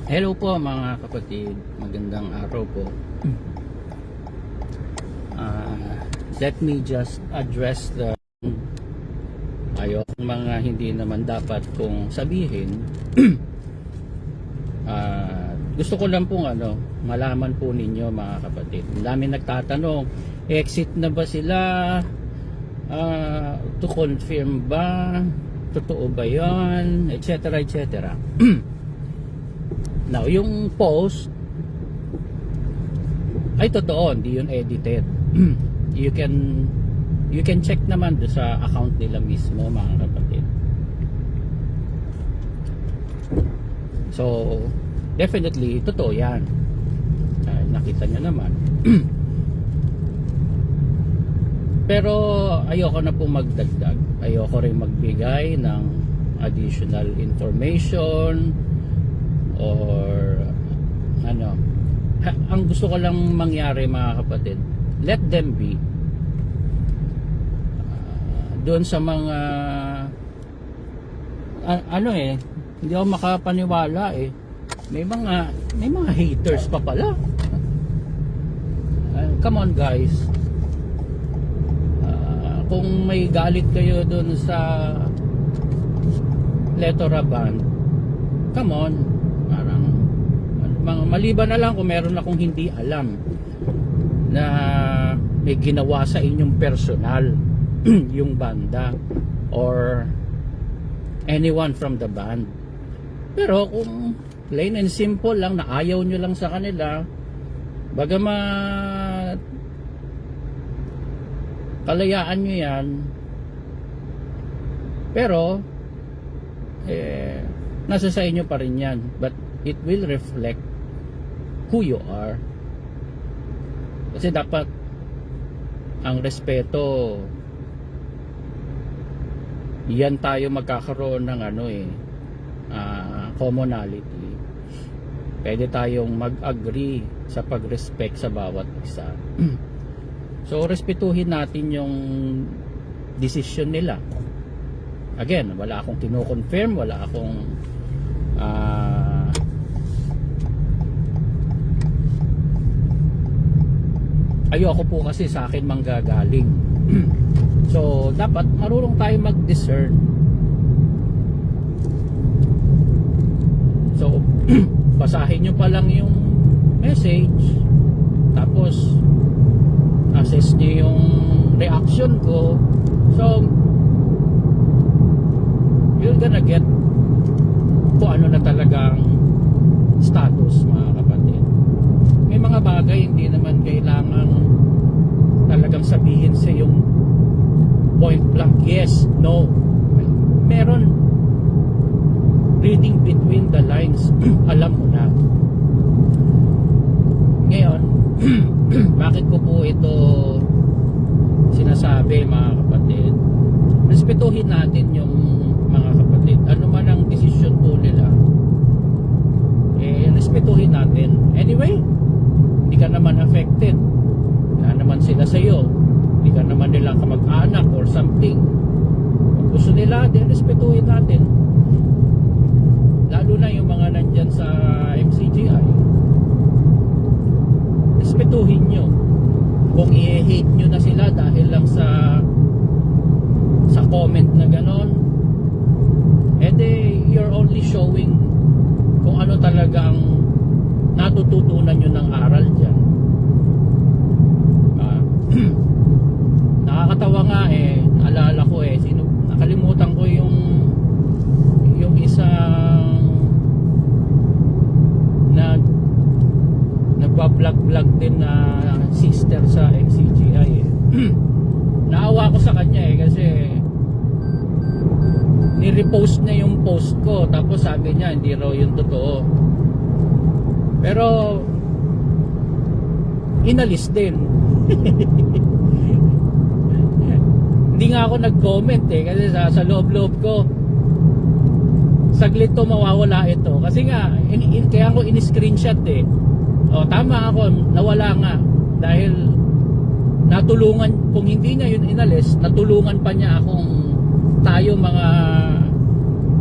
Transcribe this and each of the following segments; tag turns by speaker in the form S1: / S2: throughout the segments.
S1: Hello po mga kapatid, magandang araw po. Let me just address the mga hindi naman dapat kong sabihin. Gusto ko lang pong malaman po ninyo mga kapatid. Ang dami nagtatanong, exit na ba sila? To confirm ba? Totoo ba yan? Etc. etc. Now, yung post ay totoo, hindi yun edited. You can check naman do sa account nila mismo mga kapatid. So, definitely totoo yan. Nakita nyo naman. Pero ayoko na po magdagdag. Ayoko rin magbigay ng additional information or ang gusto ko lang mangyari mga kapatid, let them be. Doon sa mga hindi ako makapaniwala may mga haters pa pala. Come on guys, kung may galit kayo doon sa Plethora Band, come on, parang maliban na lang kung meron akong hindi alam na may ginawa sa inyong personal yung banda or anyone from the band. Pero kung plain and simple lang na ayaw nyo lang sa kanila, bagamat kalayaan nyo yan, pero nasa sa inyo pa rin yan, but it will reflect who you are. Kasi dapat ang respeto, yan tayo magkakaroon ng commonality. Pwede tayong mag-agree sa pag-respect sa bawat isa. So respetuhin natin yung decision nila. Again, wala akong kino-confirm, wala akong ayoko po kasi sa akin manggagaling. So dapat marunong tayo mag-discern. So basahin nyo pa lang yung message, tapos assess nyo yung reaction ko, so you're gonna get kung ano na talagang status mga kapatid. May mga bagay hindi naman kailangang talagang sabihin sa yung point blank yes, no. Meron reading between the lines. Alam mo na ngayon. Bakit ko po ito sinasabi mga kapatid? Respetuhin natin yung mga kapatid, ano man ang desisyon po nila, respetuhin natin. Anyway, hindi ka naman affected, wala naman sila sa iyo, hindi ka naman nila kamag-anak or something. Kung gusto nila, respetuhin natin, lalo na yung mga nandyan sa MCGI. Respetuhin nyo. Kung i-hate nyo na sila dahil lang sa comment na ganon, you're only showing kung ano talagang natututunan nyo ng aral dyan. Nakakatawa nga naalala ko nakalimutan ko yung isang nagpa-vlog din na sister sa MCGI naawa ko sa kanya kasi ni-repost niya yung post ko, tapos sabi niya hindi raw yung totoo, pero inalis din. Hindi nga ako nag-comment kasi sa loob-loob ko saglit to mawawala ito, kasi nga kaya ko in-screenshot tama ako, nawala nga dahil natulungan, kung hindi niya yun inalis, natulungan pa niya akong tayo mga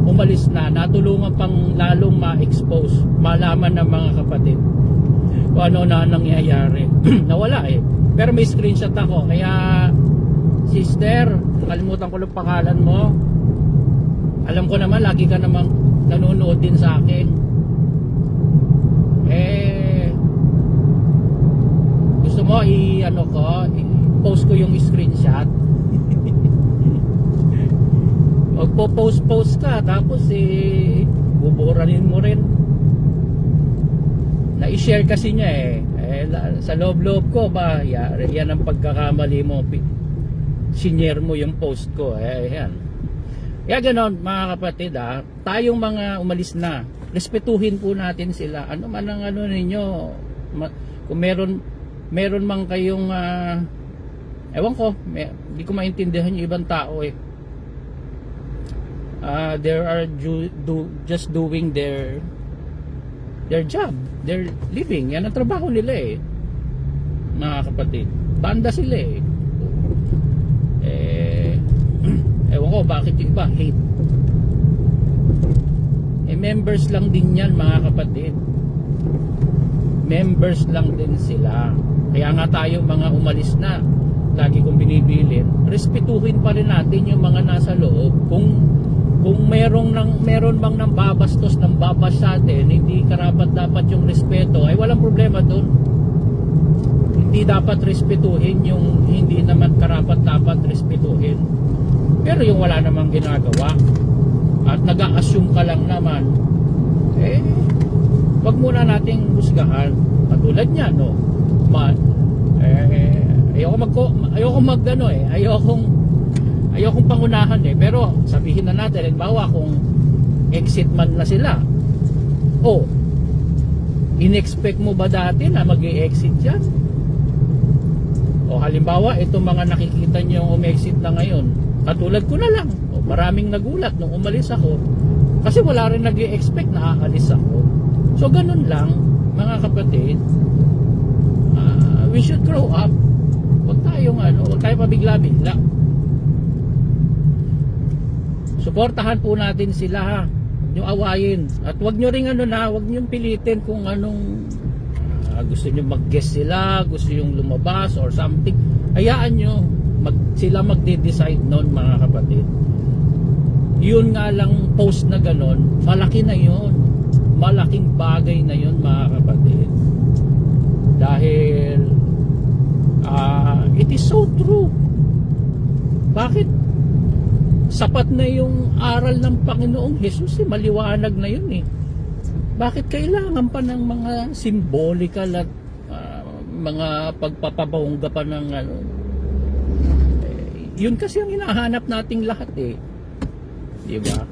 S1: umalis na, natulungan pang lalong ma-expose, malaman ng mga kapatid kung ano na nangyayari. Nawala eh. Pero may screenshot ako, kaya sister, nakalimutan ko lang pangalan mo. Alam ko naman, lagi ka namang nanonood din sa akin. Gusto mo i-post ko yung screenshot. Magpo-post ka, tapos buburanin mo rin. Na-share kasi niya sa loob-loob ko ba, yan ang pagkakamali mo. Sinare mo yung post ko. Yan. Kaya ganon mga kapatid, tayong mga umalis na, respetuhin po natin sila. Ano man ang ninyo, kung meron man kayong ewan ko, hindi ko maintindihan yung ibang tao they are just doing their job, their living. Yan ang trabaho nila mga kapatid. Banda sila ewan ko bakit yung iba hate. Members lang din yan mga kapatid. Members lang din sila. Kaya nga tayo mga umalis na, lagi kong binibilin, respetuhin pa rin natin yung mga nasa loob. Kung meron bang nang babastos, nang babas sa atin, hindi karapat dapat yung respeto, ay walang problema doon. Hindi dapat respetuhin yung hindi naman karapat dapat respetuhin. Pero yung wala namang ginagawa at nag-a-assume ka lang naman, wag muna nating husgahan. Katulad niya, no? Ayokong pangunahan pero sabihin na natin, halimbawa kung exit man na sila, in-expect mo ba dati na mag-i-exit yan? O halimbawa, itong mga nakikita nyo umexit na ngayon, katulad ko na lang, maraming nagulat nung umalis ako kasi wala rin nag-i-expect na aalis ako. So ganun lang mga kapatid, we should grow up. Huwag tayong pabigla-bigla. Suportahan po natin sila, yung awayin, at wag nyo ring wag nyo pilitin kung anong gusto nyo mag-guess sila, gusto yung lumabas or something. Hayaan nyo sila magde-decide noon mga kapatid. Yun nga lang post na ganon, malaki na yun, malaking bagay na yun mga kapatid, dahil it is so true. Bakit? Sapat na yung aral ng Panginoong Jesus, maliwanag na yun Bakit kailangan pa ng mga symbolical at mga pagpapabongga pa ng yun kasi ang hinahanap nating lahat diba?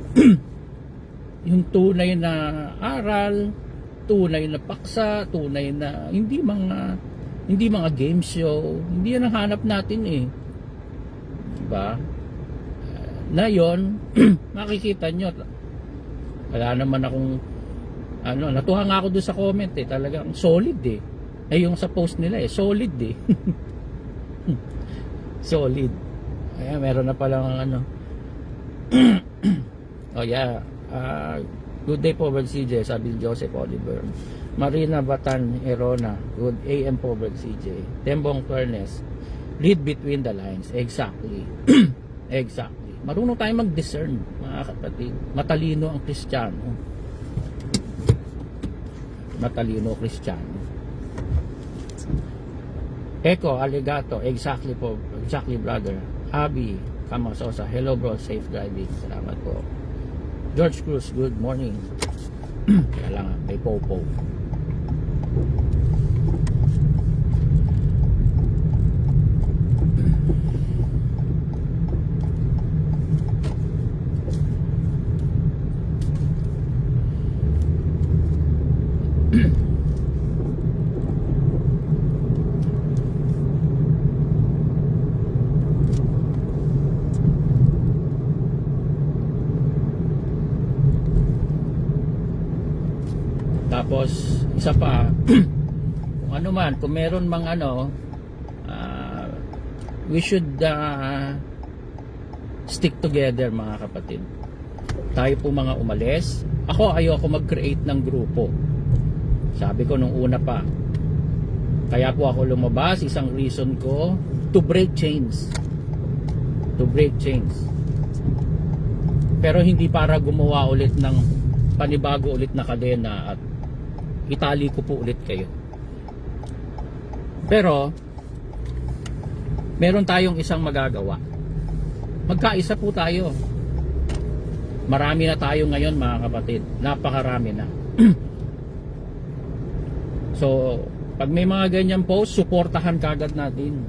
S1: Yung tunay na aral, tunay na paksa, tunay na hindi mga game show, hindi yan ang hanap natin diba? Na yon makikita nyo, wala naman akong natuwa nga ako doon sa comment talagang solid yung sa post nila solid solid. Ayan, meron na palang oh yeah, good day po Brad CJ, sabi ni Joseph Oliver. Marina Batan Erona, good AM po Brad CJ. Tembong Fairness, read between the lines. Exactly. Exactly. Marunong tayong mag-discern mga kapatid. Matalino ang Kristiyano. Matalino Kristiyano. Eko Aligato, exactly po, exactly brother. Abi Kamasosa, hello bro, safe driving. Salamat po. George Cruz, good morning. Kaya lang may popo. Tapos isa pa kung ano man, kung meron mang we should stick together mga kapatid. tayo po mga umalis. Ako, ayoko mag-create ng grupo. Sabi ko nung una pa. Kaya po ako lumabas, isang reason ko, to break chains. To break chains. Pero hindi para gumawa ulit ng panibago ulit na kadena at itali ko po ulit kayo. Pero meron tayong isang magagawa. Magkaisa po tayo. Marami na tayo ngayon mga kapatid. Napakarami na. So, pag may mga ganyan post, suportahan kagad natin.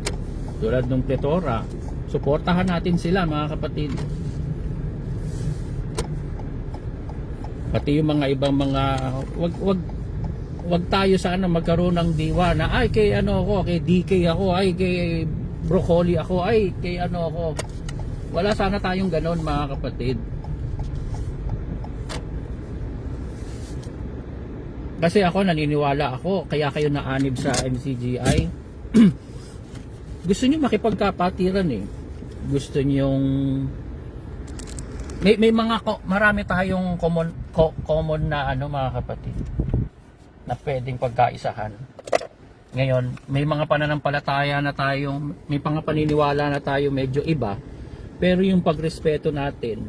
S1: Tulad ng Pletora, suportahan natin sila mga kapatid. Pati yung mga ibang mga wag tayo sana magkaroon ng diwa na ay kay ano ako, kay DK ako, ay kay Broccoli ako, ay kay ano ako. Wala sana tayong ganon mga kapatid. Kasi ako naniniwala ako, kaya kayo naanib sa MCGI. Gusto niyo makipagkapatiran eh. Gusto niyong may mga marami tayong common na ano mga kapatid na pwedeng pagkaisahan. Ngayon, may mga pananampalataya na tayong, may mga paniniwala na tayo medyo iba, pero yung pagrespeto natin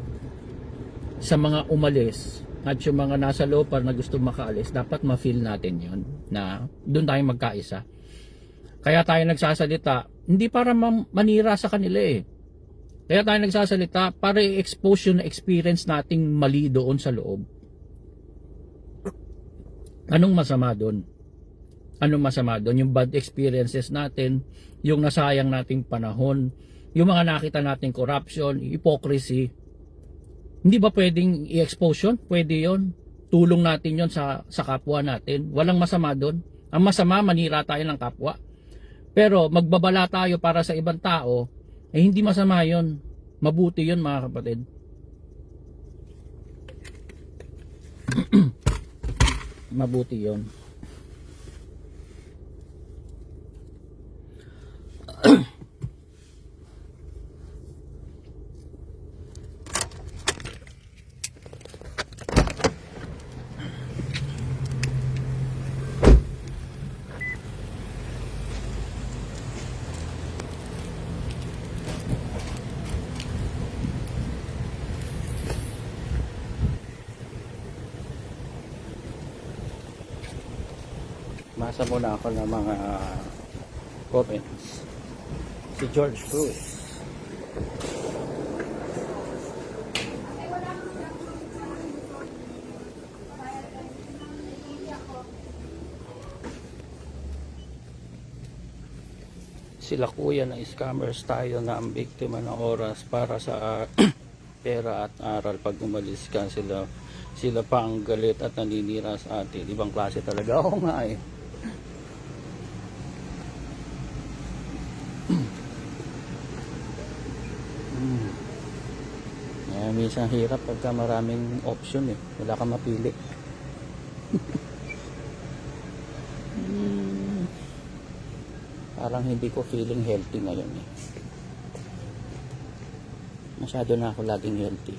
S1: sa mga umalis at yung mga nasa loob na gusto makaalis, dapat ma-feel natin yon na doon tayo magkaisa. Kaya tayo nagsasalita, hindi para manira sa kanila eh. Kaya tayo nagsasalita para i-expose yung experience nating mali doon sa loob. Anong masama doon? Anong masama doon? Yung bad experiences natin, yung nasayang nating panahon, yung mga nakita nating corruption, hypocrisy. Hindi ba pwedeng i-expose yun? Pwede yun. Tulong natin yun sa kapwa natin. Walang masama doon. Ang masama, manira tayo ng kapwa. Pero magbabala tayo para sa ibang tao, eh hindi masama yun. Mabuti yun mga kapatid. Mabuti yun. Masa muna ako ng mga comments. Si George Cruz. Sila kuya na scammers tayo na ang biktima ng oras para sa pera at aral. Pag umalis ka, sila pa ang galit at naninira sa atin. Ibang klase talaga. Oo nga eh. Minsan hirap pagka maraming option eh. Wala kang mapili. Parang hindi ko feeling healthy ngayon eh. Masyado na ako laging healthy.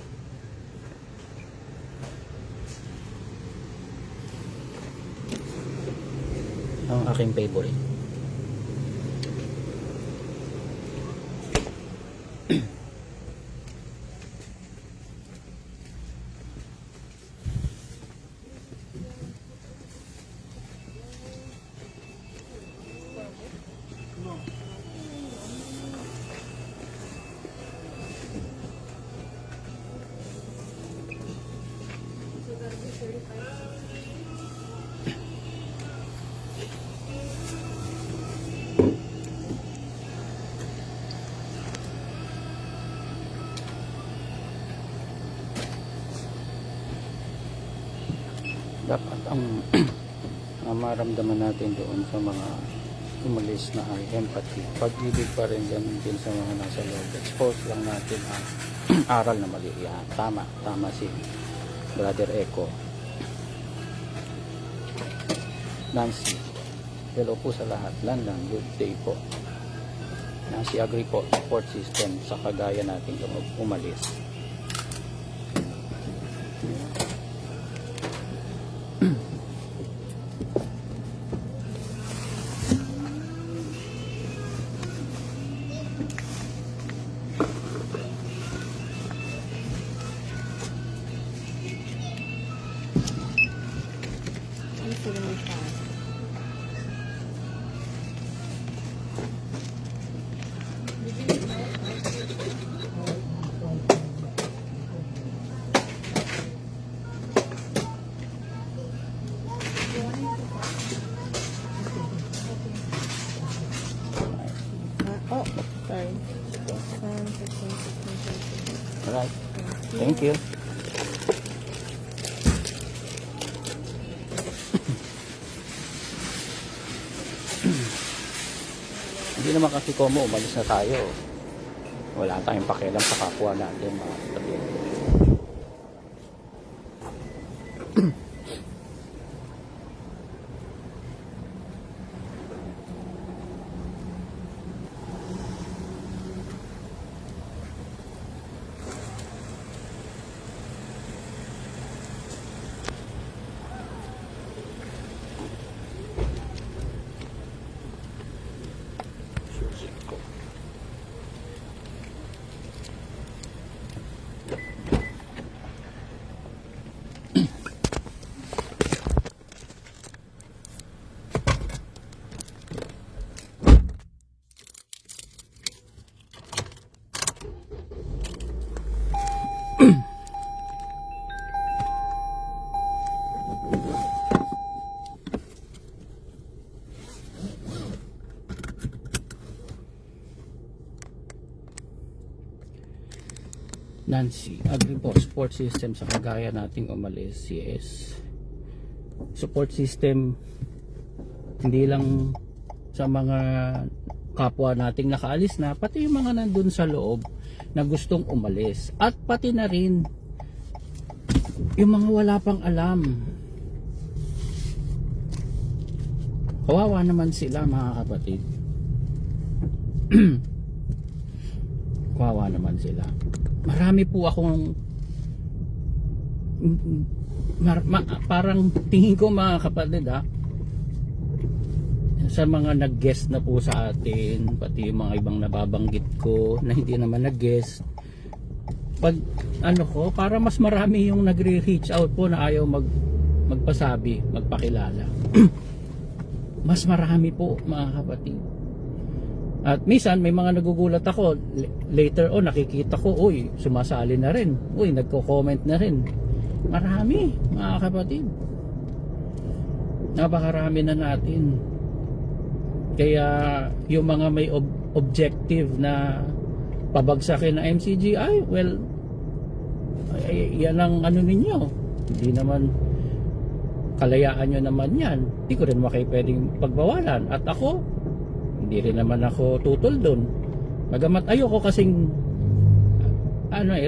S1: Ang aking favorite. Dapat ang maramdaman natin doon sa mga umalis na ay empathy, pag-ibig pa rin, ganun din sa mga nasa loob. Expose lang natin ang aral na mali. Yan, tama si Brother Echo. Nancy, hello po sa lahat. Landan, good day po. Nancy, agree po, support system sa kagaya natin umalis. Alright. Thank you. Hindi naman kasi Komo, umalis na tayo. Wala tayong pakialam sa kapwa natin, mga kapatid. Nancy, agree po, support system sa kagaya nating umalis, yes. Support system hindi lang sa mga kapwa nating nakaalis na, pati yung mga nandun sa loob na gustong umalis, at pati na rin yung mga wala pang alam. Kawawa naman sila, mga kapatid. Kawawa naman sila. Marami po akong parang tingin ko, mga kapatid, sa mga nag-guest na po sa atin, pati yung mga ibang nababanggit ko na hindi naman nag-guest, pag ano ko, para mas marami yung nagre-reach out po na ayaw magpasabi, magpakilala. Mas marami po, mga kapatid. At minsan may mga nagugulat ako, later on nakikita ko, uy, sumasali na rin, uy, nagko-comment na rin. Marami, mga kapatid. Napakarami na natin. Kaya yung mga may objective na pabagsakin na MCG, ay, well, yan ang ano ninyo. Hindi naman, kalayaan nyo naman yan. Hindi ko rin pwedeng pagbawalan. At ako, hindi rin naman ako tutol doon. Magamat ayoko kasing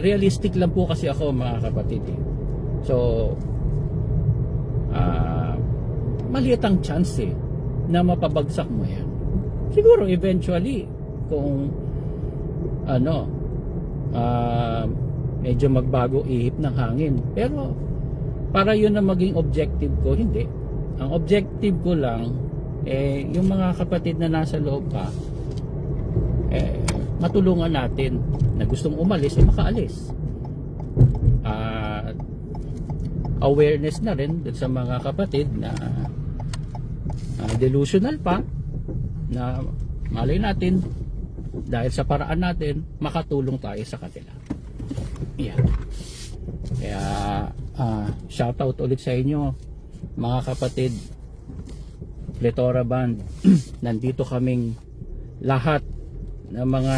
S1: realistic lang po kasi ako, mga kapatid. So maliit ang chance na mapabagsak mo yan. Siguro eventually kung medyo magbago ihip ng hangin. Pero para yun na maging objective ko, hindi. Ang objective ko lang yung mga kapatid na nasa loob pa, matulungan natin na gustong umalis makaalis. Awareness na rin sa mga kapatid na delusional pa, na malay natin dahil sa paraan natin makatulong tayo sa kanila. Yeah. Kaya shout out ulit sa inyo, mga kapatid. Plethora Band. Nandito kaming lahat ng mga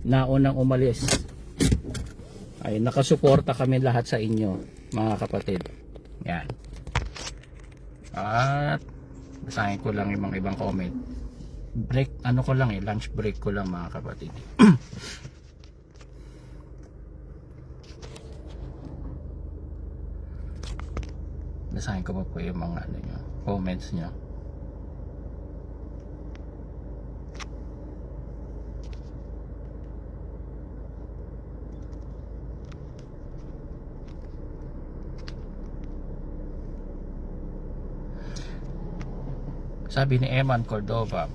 S1: naunang umalis, ay nakasuporta kami lahat sa inyo, mga kapatid. Yan. At basahin ko lang yung mga ibang comment. Break, ko lang lunch break ko lang, mga kapatid. Basahin ko pa po yung mga comments nyo. Sabi ni Eman Cordova,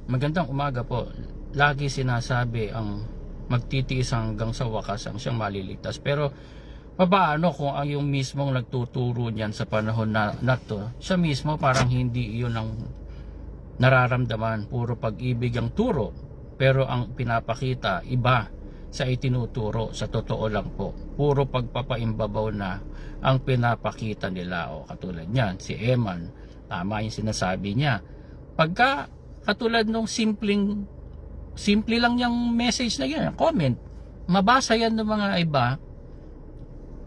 S1: magandang umaga po. Lagi sinasabi ang magtitiis hanggang sa wakas ang siyang maliligtas. Pero paano kung ang yung mismong nagtuturo niyan sa panahon na to, siya mismo parang hindi iyon ang nararamdaman, puro pag-ibig ang turo, pero ang pinapakita iba sa itinuturo. Sa totoo lang po, puro pagpapaimbabaw na ang pinapakita nila. O katulad niyan, si Eman, tama yung sinasabi niya. Pagka katulad nung simple lang yung message na yan, comment, mabasa yan ng mga iba,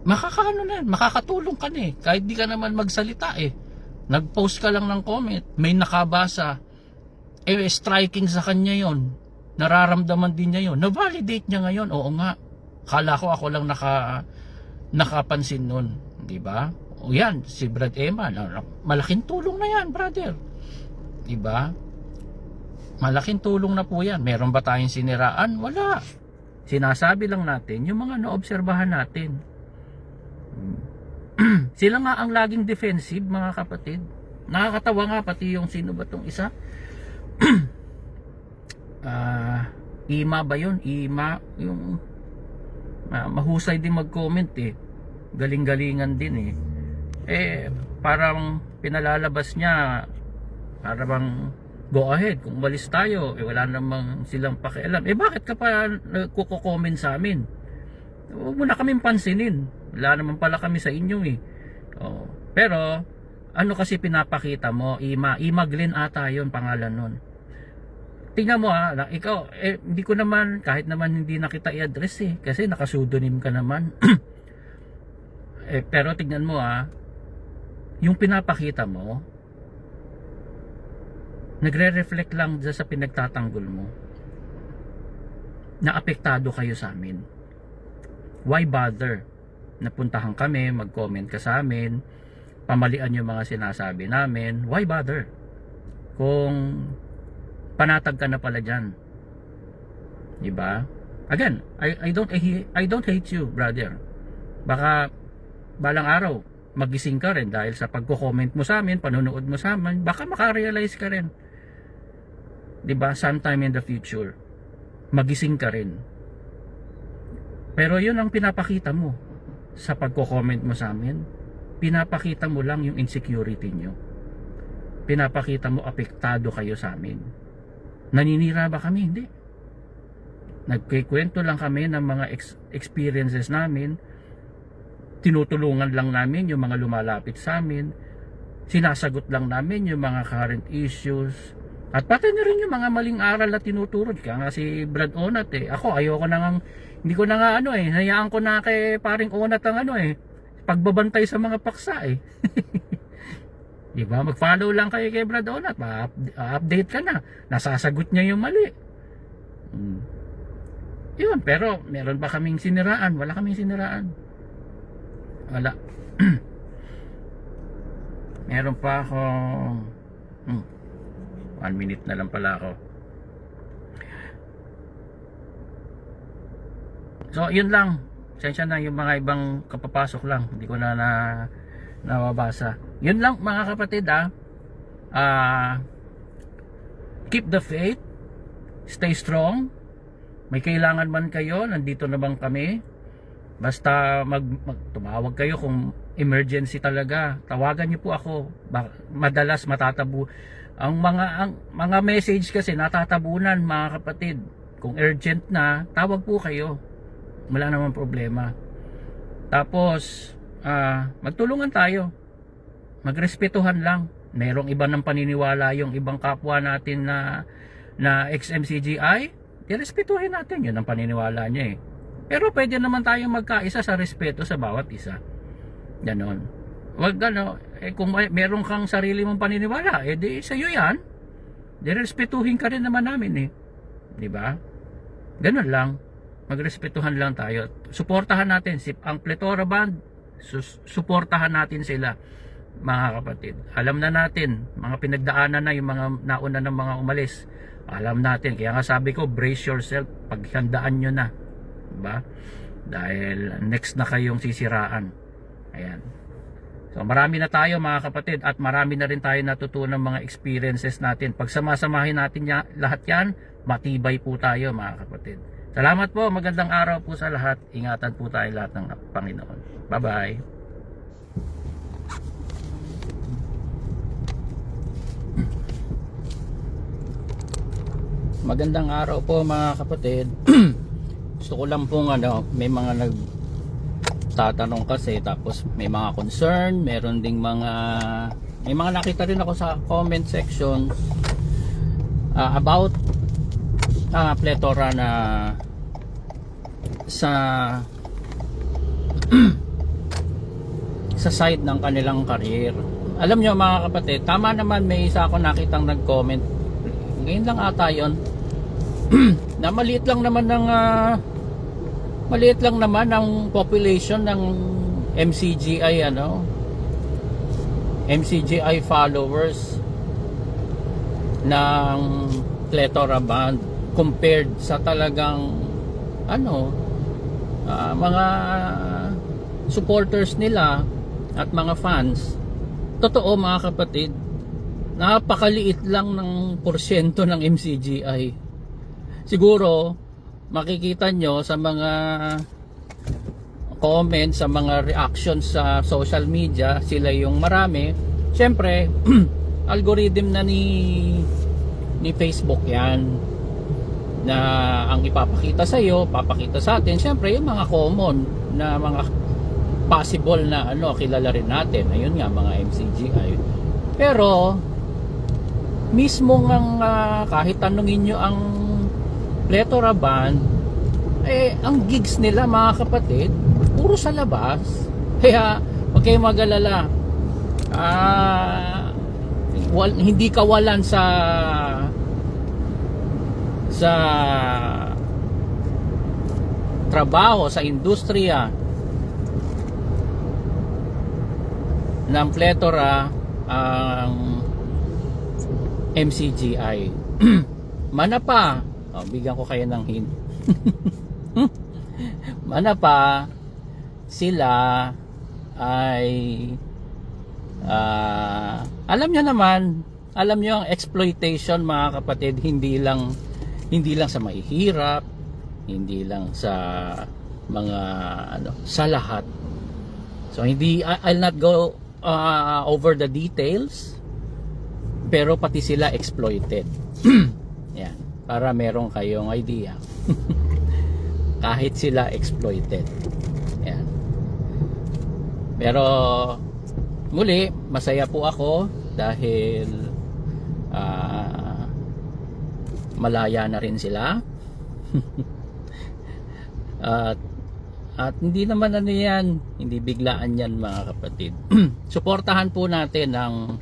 S1: makakaano na yan, makakatulong ka na eh. Kahit di ka naman magsalita eh. Nag-post ka lang ng comment, may nakabasa, striking sa kanya yon, nararamdaman din niya yon, na-validate niya ngayon. Oo nga, kala ko ako lang nakapansin nun, di ba? O yan, si Brad Eman, malaking tulong na yan, brother, di ba? Malaking tulong na po yan. Meron ba tayong siniraan? Wala. Sinasabi lang natin yung mga naobserbahan natin. Sila nga ang laging defensive, mga kapatid. Nakakatawa nga pati yung sino ba tong isa? Ima ba yun? Ima, yung mahusay din mag-comment eh. Galing-galingan din eh. Parang pinalalabas niya, parang go ahead, kung umalis tayo, wala namang silang pakialam. Bakit ka pa nagko-comment sa amin? Huwag mo na kaming pansinin. Wala naman pala kami sa inyo Pero ano kasi pinapakita mo? Ima Glenn ata yun, pangalan nun. Tingnan mo ikaw, hindi ko naman, kahit naman hindi na kita i-address kasi nakasudonym ka naman. Pero tingnan mo yung pinapakita mo, nagre-reflect lang dyan sa pinagtatanggol mo na apektado kayo sa amin. Why bother? Napuntahan kami, mag-comment ka sa amin, pamalian yung mga sinasabi namin. Why bother? Kung panatag ka na pala dyan, diba? Again, I don't hate you, brother. Baka balang araw magising ka rin dahil sa pagko-comment mo sa amin, panonood mo sa amin, baka makarealize ka rin, diba? Sometime in the future magising ka rin. Pero yun ang pinapakita mo sa pagko-comment mo sa amin. Pinapakita mo lang yung insecurity nyo. Pinapakita mo apektado kayo sa amin. Naninira ba kami? Hindi. Nagkikwento lang kami ng mga experiences namin. Tinutulungan lang namin yung mga lumalapit sa amin. Sinasagot lang namin yung mga current issues. At pati na rin yung mga maling aral na tinuturo. Kaya nga si Brad Onat Ako ayoko na nga, hindi ko na nga hayaan ko na kay paring Onat ang pagbabantay sa mga paksa Diba? Mag-follow lang kayo kay Brad Onat. Update ka na. Nasasagot niya yung mali. Yun, pero meron ba kaming siniraan? Wala kaming siniraan. Wala. Meron pa akong 1 minute na lang pala ako. So yun lang. Sensya na yung mga ibang kapapasok lang, hindi ko na nababasa. Yun lang mga kapatid keep the faith, stay strong. May kailangan man kayo, nandito naman kami. Basta tumawag kayo kung emergency talaga. Tawagan niyo po ako. Madalas matatabu. Ang mga message kasi natatabunan, mga kapatid. Kung urgent na, tawag po kayo. Wala namang problema. Tapos magtulungan tayo. Magrespetuhan lang. Merong iba ng paniniwala yung ibang kapwa natin na XMCGI. Irespetuhin natin yun ang paniniwala niya Pero pwede naman tayong magkaisa sa respeto sa bawat isa. Ganon. Wag kung meron kang sarili mong paniniwala, di sa'yo yan. Di respetuhin ka rin naman namin Di ba? Ganon lang. Magrespetuhan lang tayo. Suportahan natin ang Plethora Band. Suportahan natin sila, mga kapatid. Alam na natin, mga pinagdaanan na yung mga nauna ng mga umalis. Alam natin. Kaya nga sabi ko, brace yourself. Paghandaan nyo na. Diba? Dahil next na kayong sisiraan. Ayan. So marami na tayo mga kapatid, at marami na rin tayo natutunan mga experiences natin. Pag samasamahin natin lahat yan, matibay po tayo mga kapatid. Salamat po, magandang araw po sa lahat. Ingatan po tayo lahat ng Panginoon. Bye bye. Magandang araw po mga kapatid. Gusto ko lang pong may mga nagtatanong kasi, tapos may mga concern, meron ding may mga nakita rin ako sa comment section about Plethora na sa sa side ng kanilang career. Alam nyo mga kapatid, tama naman, may isa ako nakitang nag-comment ngayon lang ata yun na maliit lang naman ng population ng MCGI followers ng Plethora Band compared sa talagang mga supporters nila at mga fans. Totoo mga kapatid, napakaliit lang ng porsyento ng MCGI. Siguro makikita nyo sa mga comments, sa mga reactions sa social media, sila yung marami. Siyempre algorithm na ni Facebook yan, na ang ipapakita sa iyo, papakita sa atin siyempre yung mga common na mga possible na kilala rin natin. Ayun nga, mga MCGI. Pero mismo ng kahit tanungin nyo ang Plethora Band, ang gigs nila mga kapatid puro sa labas. Kaya huwag kayong mag-alala, hindi kawalan sa trabaho, sa industriya ng Plethora ang MCGI. Manapa, bigyan ko kayo ng hint. Manapa sila ay alam nyo ang exploitation mga kapatid, hindi lang sa mahihirap, hindi lang sa mga sa lahat. So I'll not go over the details, pero pati sila exploited. Yan, para meron kayong idea. Kahit sila exploited. Yan. Pero muli, masaya po ako dahil malaya na rin sila. At hindi naman hindi biglaan yan mga kapatid. Suportahan po natin ang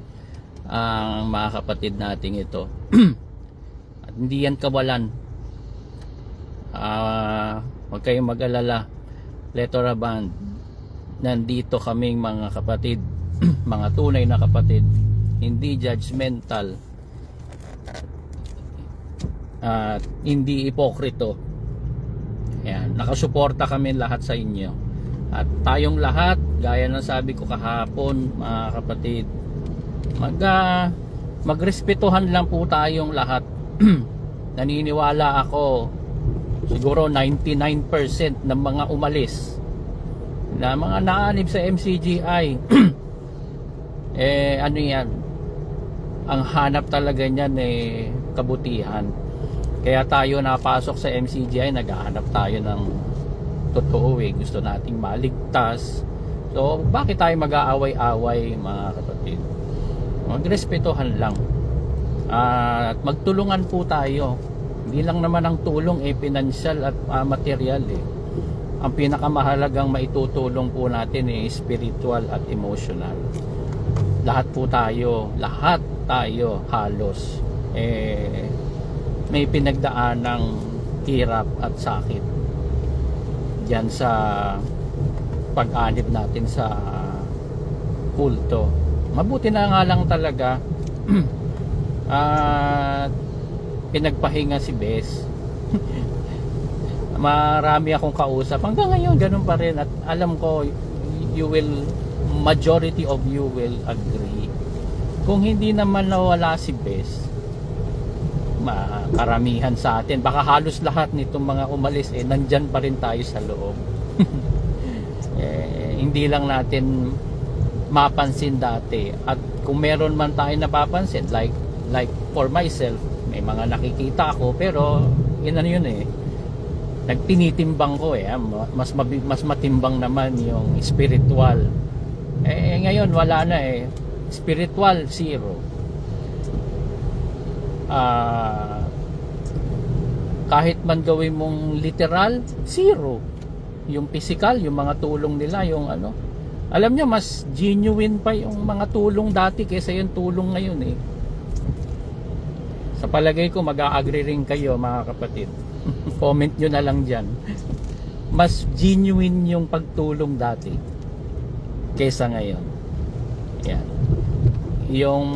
S1: mga kapatid nating ito. At hindi yan kawalan. Huwag kayong mag-alala. Plethora Band, nandito kaming mga kapatid, mga tunay na kapatid, hindi judgmental at hindi ipokrito. Ayan, nakasuporta kami lahat sa inyo. At tayong lahat, gaya ng sabi ko kahapon mga kapatid, magrespetuhan lang po tayong lahat. Naniniwala ako, siguro 99% ng mga umalis na mga naanib sa MCGI yan, ang hanap talaga niyan kabutihan. Kaya tayo napasok sa MCGI, naghahanap tayo ng totoo. Gusto nating maligtas. So bakit tayo mag-aaway-away mga kapatid? Magrespetuhan lang at magtulungan po tayo. Hindi lang naman ang tulong pinansyal at material Ang pinakamahalagang maitutulong po natin spiritual at emotional. Lahat tayo halos may pinagdaan ng hirap at sakit diyan sa pag-anib natin sa kulto. Mabuti na nga lang talaga pinagpahinga si Bes. Marami akong kausap hanggang ngayon, ganun pa rin, at alam ko majority of you will agree. Kung hindi naman nawala si Bes, karamihan sa atin, baka halos lahat nitong mga umalis nandyan pa rin tayo sa loob. Hindi lang natin mapansin dati, at kung meron man tayo napapansin, like for myself, may mga nakikita ako, pero nagtinitimbang ko mas matimbang naman yung spiritual. Ngayon wala na spiritual 0. kahit man gawin mong literal, zero. Yung physical, yung mga tulong nila, yung ano. Alam nyo, mas genuine pa yung mga tulong dati kaysa yung tulong ngayon eh. Sa palagay ko, mag-a-agree rin kayo mga kapatid. Comment nyo na lang dyan. Mas genuine yung pagtulong dati kaysa ngayon. Yan. Yung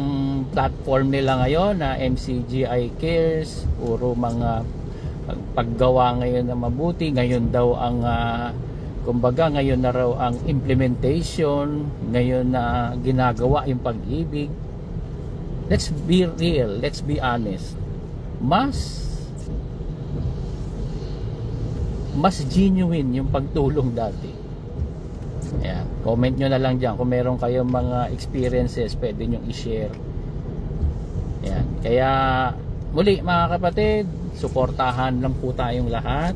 S1: platform nila ngayon na MCGI Cares, puro mga paggawa ngayon na mabuti. Ngayon daw ang kumbaga ngayon na raw ang implementation, ngayon na ginagawa yung pag-ibig. Let's be real, let's be honest. Mas genuine yung pagtulong dati. Ayan, comment nyo na lang dyan kung meron kayong mga experiences, pwede nyo i-share. Ayan, kaya muli mga kapatid, suportahan lang po tayong lahat.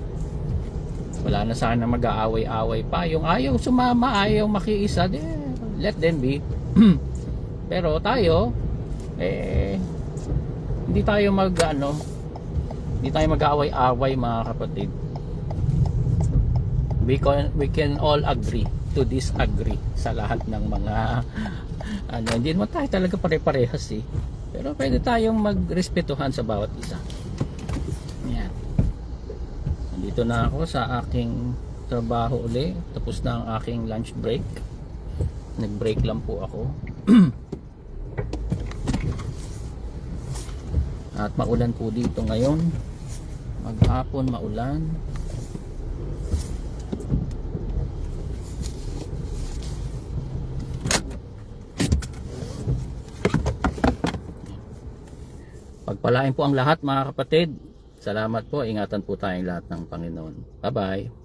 S1: Wala na sana mag-aaway-away pa. Yung ayaw sumama, ayaw makiisa, let them be. Pero tayo, hindi tayo hindi tayo mag-aaway-away mga kapatid. We can all agree to disagree sa lahat ng mga hindi naman tayo talaga pare-parehas eh. Pero pwede tayong magrespetuhan sa bawat isa. Yan. Nandito na ako sa aking trabaho uli. Tapos na ang aking lunch break. Nag-break lang po ako. At maulan po dito ngayon. Maghapon maulan. Pagpalain po ang lahat mga kapatid. Salamat po. Ingatan po tayong lahat ng Panginoon. Bye-bye.